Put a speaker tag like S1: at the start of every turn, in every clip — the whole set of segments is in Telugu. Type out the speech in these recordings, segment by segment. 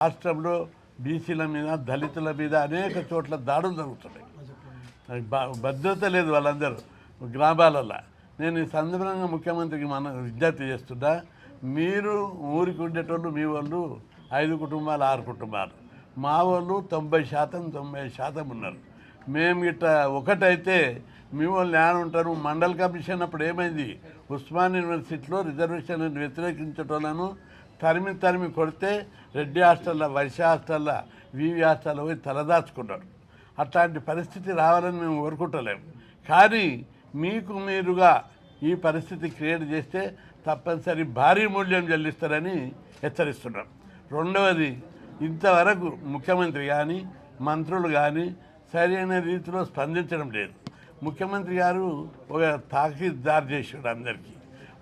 S1: రాష్ట్రంలో బీసీల మీద దళితుల మీద అనేక చోట్ల దాడులు జరుగుతున్నాయి. భద్రత లేదు వాళ్ళందరూ గ్రామాలలో. నేను ఈ సందర్భంగా ముఖ్యమంత్రికి విజ్ఞప్తి చేస్తున్నా, మీరు ఊరికి ఉండేటోళ్ళు మీ వాళ్ళు 5 కుటుంబాలు 6 కుటుంబాలు, మా వాళ్ళు 90% ఉన్నారు. మేము ఇట్లా ఒకటైతే మీ వాళ్ళు ఏమైనా ఉంటారు. మండల్ కమిషన్ అప్పుడు ఏమైంది, ఉస్మాన్ యూనివర్సిటీలో రిజర్వేషన్ వ్యతిరేకించటోళ్ళను తరిమి కొడితే రెడ్డి హాస్టల్లో, వైశ్య హాస్టల్లో, వివి హాస్టల్లో పోయి తలదాచుకున్నారు. అట్లాంటి పరిస్థితి రావాలని మేము కోరుకుంటలేము. కానీ మీకు మీరుగా ఈ పరిస్థితి క్రియేట్ చేస్తే తప్పనిసరి భారీ మూల్యం చెల్లిస్తారని హెచ్చరిస్తున్నాం. రెండవది, ఇంతవరకు ముఖ్యమంత్రి కానీ మంత్రులు కానీ సరైన రీతిలో స్పందించడం లేదు. ముఖ్యమంత్రి గారు ఒక తాకీదారు చేసాడు అందరికీ.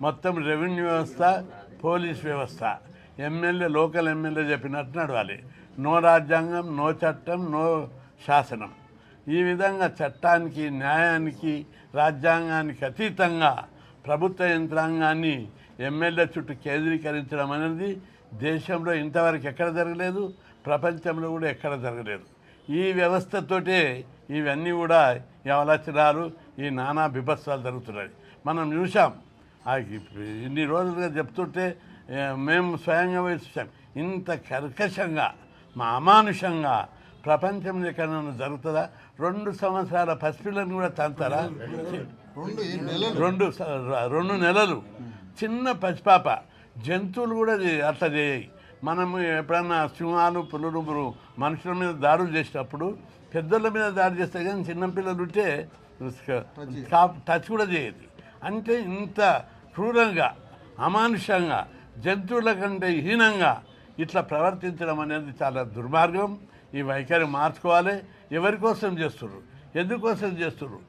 S1: మొత్తం రెవెన్యూ వ్యవస్థ, పోలీస్ వ్యవస్థ, లోకల్ ఎమ్మెల్యే చెప్పినట్టు నడవాలి. నో రాజ్యాంగం, నో చట్టం, నో శాసనం. ఈ విధంగా చట్టానికి, న్యాయానికి, రాజ్యాంగానికి అతీతంగా ప్రభుత్వ యంత్రాంగాన్ని ఎమ్మెల్యే చుట్టూ కేంద్రీకరించడం అనేది దేశంలో ఇంతవరకు ఎక్కడ జరగలేదు, ప్రపంచంలో కూడా ఎక్కడ జరగలేదు. ఈ వ్యవస్థతోటే ఇవన్నీ కూడా ఈ ఆలోచనలు, ఈ నానా బిభత్సాలు జరుగుతున్నాయి. మనం చూసాం, ఇన్ని రోజులుగా చెప్తుంటే మేము స్వయంగా చూసాం. ఇంత కర్కశంగా, మా అమానుషంగా ప్రపంచంలో ఎక్కడైనా జరుగుతుందా? 2 సంవత్సరాల పసిపిల్లని కూడా తంతారా? 2 నెలలు చిన్న పసిపాప. జంతువులు కూడా అట్లా చేయాయి. మనము ఎప్పుడన్నా సింహాలు, పులులు మనుషుల మీద దాడులు చేసేటప్పుడు పెద్దల మీద దాడి చేస్తే కానీ చిన్నపిల్లలు ఉంటే టచ్ కూడా చేయదు. అంటే ఇంత క్రూరంగా, అమానుషంగా, జంతువుల కంటే హీనంగా ఇట్లా ప్రవర్తించడం అనేది చాలా దుర్మార్గం. ఈ వైఖరి మార్చుకోవాలి. ఎవరి కోసం చేస్తున్నారు, ఎందుకోసం చేస్తున్నారు?